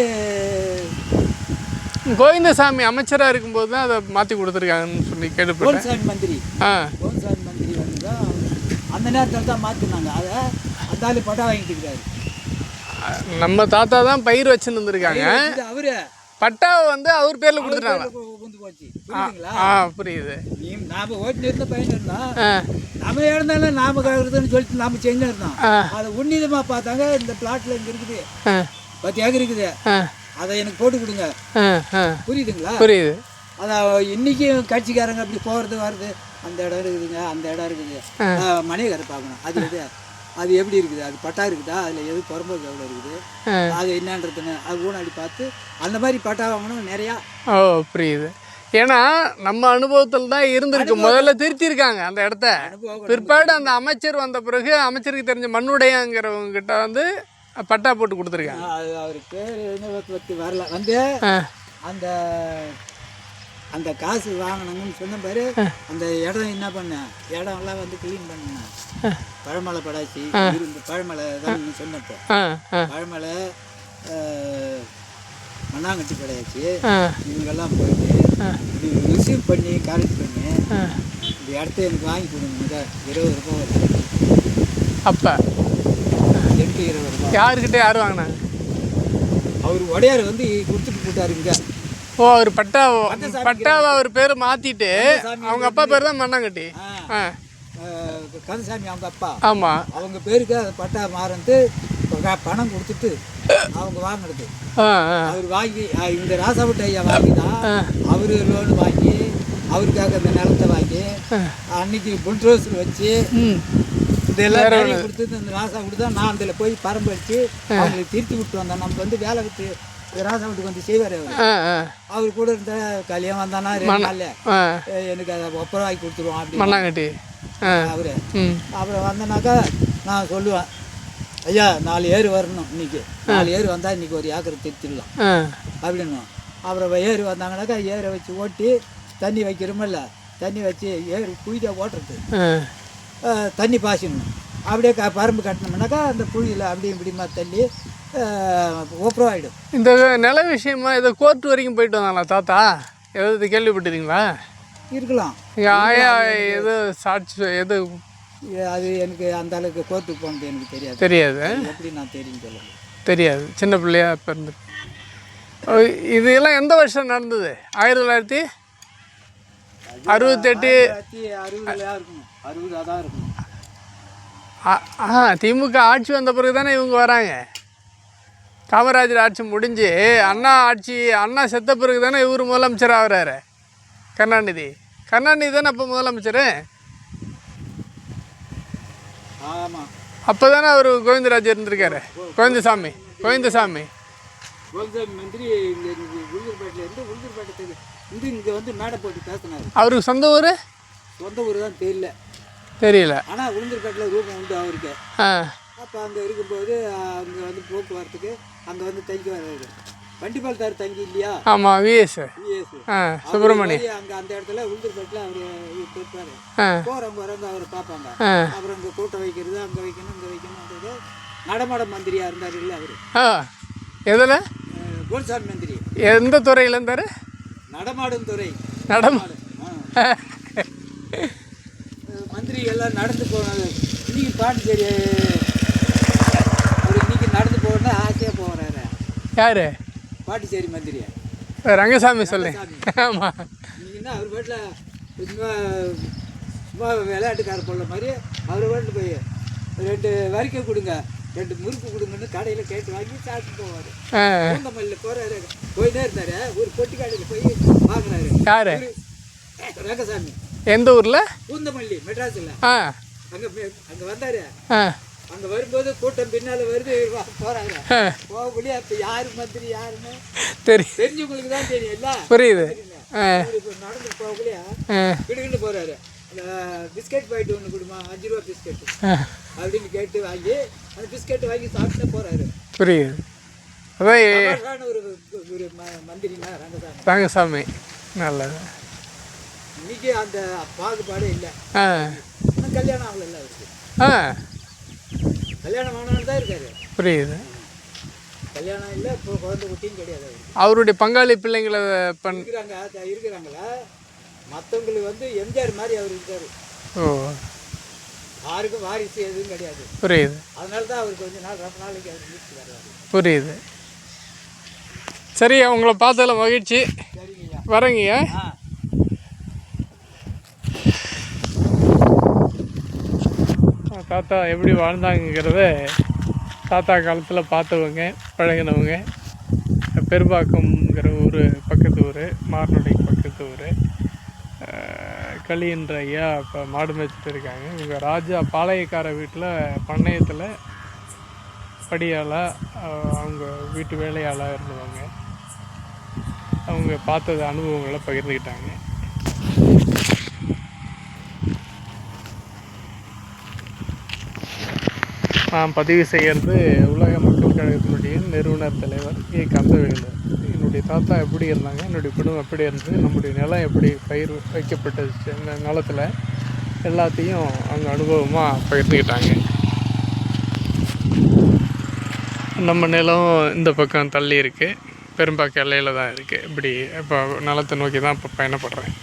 கோவிந்தசாமி அமைச்சராக இருக்கும்போது தான் அதை மாற்றி கொடுத்துருக்காங்கன்னு சொல்லி கேள்விப்பட்டேன். கோவிந்தசாமி மந்திரி வந்து தான் அந்த நேரத்தில் தான் மாற்றினாங்க. அதை அந்தாலி பட்டா வாங்கிட்டு இருக்காரு. நம்ம தாத்தா தான் பயிர் வச்சுன்னு இருந்திருக்காங்க. அவரு பட்டாவை வந்து அவர் பேரில் கொடுத்துட்டாங்க. போச்சு. புரியுது. நாம ஓட்டின்னு இருந்த பையன் இருந்தான். நம்ம இழந்தாலும் நாம கழுதுன்னு சொல்லிட்டு நாம செஞ்சு இருந்தோம். அதை உன்னிதமாக பார்த்தாங்க. இந்த பிளாட்ல இங்கே இருக்குது 10 ஏக்கர் இருக்குது, அதை எனக்கு போட்டு கொடுங்க. புரியுதுங்களா? புரியுது. அதான் இன்றைக்கும் கட்சிக்காரங்க அப்படி போகிறது வருது. அந்த இடம் இருக்குதுங்க, அந்த இடம் இருக்குது, மனைவிக்காரை பார்க்கணும். அது இது அது எப்படி இருக்குது, அது பட்டா இருக்குதா, அதில் எது புறம்போக்கு எவ்வளோ இருக்குது, அது என்னன்றதுன்னு அது ஊனாடி பார்த்து அந்த மாதிரி பட்டா வாங்கணும் நிறையா. புரியுது. ஏன்னா நம்ம அனுபவத்தில் தான் இருந்திருக்கு. முதல்ல திருத்திருக்காங்க அந்த இடத்த. பிற்பாடு அந்த அமைச்சர் வந்த பிறகு அமைச்சருக்கு தெரிஞ்ச மண்ணுடையாங்கிறவங்க கிட்ட வந்து பட்டா போட்டு கொடுத்துருக்காங்க. அது அவருக்கு வரல வந்து அந்த அந்த காசு வாங்கினாங்கன்னு சொன்ன பாரு. அந்த இடம் என்ன பண்ணேன், இடம்லாம் வந்து கிளீன் பண்ணேன். பழமலை படாச்சி இருந்து பழமலை தான் சொன்னப்போ பழமலை மண்ணாங்கட்டி படையாச்சு. இவங்கெல்லாம் போயிட்டு ரிசீவ் பண்ணி கலெக்ட் பண்ணி இந்த இடத்த எனக்கு வாங்கி கொடுங்க. 20 ரூபா வருது. அப்போ 20 ரூபா யாருக்கிட்ட யார் வாங்கினாங்க? அவர் உடையார் வந்து கொடுத்துட்டு போட்டாருங்க. அவர் பட்டாவை அவர் பேர் மாற்றிட்டு அவங்க அப்பா பேர் தான் மண்ணாங்கட்டி. கந்தசாமி அவங்க அப்பா. ஆமாம். அவங்க பேருக்கு அது பட்டா மாறந்து பணம் கொடுத்துட்டு அவங்க வாங்கினது. ஆ அவர் வாங்கி இந்த ராசாவட்டு ஐயா வாங்கி தான் அவர் லோன் வாங்கி அவருக்காக இந்த நிலத்தை வாங்கி அன்னைக்கு புல்ட்ரோஸர் வச்சு இதெல்லாம் நிறைய கொடுத்து இந்த ராசா கொடுத்தா நான் அதில் போய் பரம்பு வச்சு அவங்களுக்கு திருத்தி விட்டு வந்தேன். நம்ம வந்து வேலை விட்டு ராசா வீட்டுக்கு வந்து செய்வார் அவர். அவர் கூட இருந்த கல்யாணம் வந்தானா 2 நாளில் எனக்கு அதை ஒப்பரம் வாங்கி கொடுத்துருவோம் அப்படின்னு அவரு. அப்புறம் வந்தனாக்கா நான் சொல்லுவேன், ஐயா 4 ஏர் வரணும் இன்னைக்கு, 4 ஏர் வந்தால் இன்னைக்கு ஒரு ஏக்கரை திருத்திடலாம் அப்படின்னு. அப்புறம் ஏர் வந்தாங்கனாக்கா ஏரை வச்சு ஓட்டி தண்ணி வைக்கிறோமில்ல, தண்ணி வச்சு ஏர் குயிதாக ஓட்டுறது, தண்ணி பாய்ச்சணும். அப்படியே பரம்பு கட்டினோம்னாக்கா அந்த குழியில் அப்படியே இப்படிமா தள்ளி ஒப்பரம் ஆகிடும். இந்த நில விஷயமா ஏதோ கோர்ட் வரைக்கும் போயிட்டு வந்தாங்களா தாத்தா? எதாவது கேள்விப்பட்டிருக்கீங்களா? இருக்கலாம். ஆயா எது சாட்சி எது? அது எனக்கு அந்த அளவுக்கு கோர்ட்டுக்கு போனது எனக்கு தெரியாது. எப்படி நான் சொல்லுங்கள் தெரியாது. சின்ன பிள்ளையா பிறந்து. இதெல்லாம் எந்த வருஷம் நடந்தது? 1968 இருக்கணும், 60 தான் இருக்கணும். திமுக ஆட்சி வந்த பிறகு தானே இவங்க வராங்க. காமராஜர் ஆட்சி முடிஞ்சு அண்ணா செத்த பிறகு தானே இவர் முதலமைச்சர் ஆகிறாரு. கருணாநிதி தானே அப்போ முதலமைச்சர். ஆமாம், அப்போ தானே அவர் கோவிந்தராஜ் இருந்திருக்காரு. கோவிந்தசாமி மந்திரி உளுந்தூர்பேட்டையிலேருந்து இங்கே வந்து மேடை போட்டு பேசினார். அவருக்கு சொந்த ஊர் தான் தெரியல. ஆனால் உளுந்தூர்பேட்டையில் ரூபம் உண்டு அவருக்கு. அப்போ அங்கே இருக்கும்போது அங்கே வந்து போக்குவரத்துக்கு அங்கே வந்து தங்கி வர்றாரு. வண்டிப்பால்தார் தங்கி இல்லையா? ஆமாம், விஎஸ் சுப்பிரமணி. அங்கே அந்த இடத்துல உளுந்தூர்பேட்டில் அவர் இருப்பார். போகிறவங்க வரவங்க அவரை பார்ப்பாங்க. அப்புறம் இங்கே கூட்டம் வைக்கிறது, அங்கே வைக்கணுன்றது. நடமாட மந்திரியாக இருந்தார் இல்லை அவர்? எதில்? கோல்சாமி மந்திரி. எந்த துறையில் இருந்தார்? நடமாடும் துறை. மந்திரி எல்லாம் நடந்து போனது. இன்னைக்கு பாண்டிச்சேரி அவர் இன்னைக்கு நடந்து போகணும்னா ஆசையாக போகிறாரு. யார்? பாண்டிச்சேரி மந்திரியா ரங்கசாமி சொல்லு. ஆமாம், இன்னைக்குன்னா அவர் வீட்டில் சும்மா விளையாட்டுக்கார போடுற மாதிரி அவர் வீட்டில் போய் 2 வரிக்கை கொடுங்க, 2 முறுக்கு கொடுங்கன்னு கடையில் கேட்டு வாங்கி சாப்பிட்டு போவார். பூந்தமல்லியில் போகிறாரு, போயிட்டே இருந்தார். ஒரு பொட்டி கடையில் போய் வாங்கினாரு. யார்? ரங்கசாமி. எந்த ஊரில்? பூந்தமல்லி, மெட்ராஸில். அங்கே வந்தார். அங்கே வரும்போது கூட்டம் பின்னால் வருது, போகிறாரு. போகக்கூடிய இப்போ யார் மந்திரி யாருன்னு தெரிஞ்சவங்களுக்கு தான் தெரியும். இல்லை, புரியுது. நடந்து போகக்கூடிய கிடுக்குன்னு போகிறாரு. அந்த பிஸ்கெட் பாயிட்டு ஒன்று கொடுமா, 5 ரூபா பிஸ்கெட்டு அப்படின்னு கேட்டு வாங்கி அந்த பிஸ்கெட்டு வாங்கி சாப்பிட்டு போகிறாரு. புரியுது. அதான் ஒரு மந்திரினா ரங்கசாமி. நல்லது. இன்னைக்கு அந்த பாகுபாடே இல்லை. கல்யாணம் ஆகல அவருக்கு. கல்யாணம் ஆனவன் தான் இருக்காரு. புரியுது. கல்யாணம் இல்லை, இப்போ குழந்தை குட்டியும் கிடையாது. அவருடைய பங்காளி பிள்ளைங்களை இருக்கிறாங்களா? மற்றவங்களுக்கு வந்து எம்ஜிஆர் மாதிரி அவர் இருக்காரு. யாருக்கும் வாரிசு எதுவும் கிடையாது. புரியுது. அதனால தான் அவருக்கு கொஞ்ச நாள் ரொம்ப நாளைக்கு அவர் முடிச்சு வர்றாரு. புரியுது. சரி, உங்களை பார்த்ததில் மகிழ்ச்சி. சரிங்கய்யா, வரேங்கய்யா. தாத்தா எப்படி வாழ்ந்தாங்கிறத தாத்தா காலத்தில் பார்த்தவங்க, பழகினவங்க. பெரும்பாக்கம்ங்கிற ஊர் பக்கத்து ஊர், மாரனோடைக்கு பக்கத்து ஊர். களின்ற ஐயா இப்போ மாடு மேய்ச்சிட்டு இருக்காங்க. இவங்க ராஜா பாளையக்கார வீட்டில் பண்ணையத்தில் படியாளாக, அவங்க வீட்டு வேலையாளாக இருந்தவங்க. அவங்க பார்த்தது அனுபவங்களை பகிர்ந்துக்கிட்டாங்க. நான் பதிவு செய்கிறது உலக மக்கள் கழகத்தினுடைய நிறுவனர் தலைவர் கந்தவேலு. என்னுடைய தாத்தா எப்படி இருந்தாங்க, என்னுடைய குடும்பம் எப்படி இருந்தது, நம்முடைய நிலம் எப்படி பயிர் வைக்கப்பட்டது, இந்த நிலத்தில் எல்லாத்தையும் அவங்க அனுபவமாக பகிர்ந்துக்கிட்டாங்க. நம்ம நிலம் இந்த பக்கம் தள்ளி இருக்குது, பெரும்பாக்கம் எல்லையில் தான் இருக்குது. இப்படி இப்போ நிலத்தை நோக்கி தான் இப்போ பயணப்படுறேன்.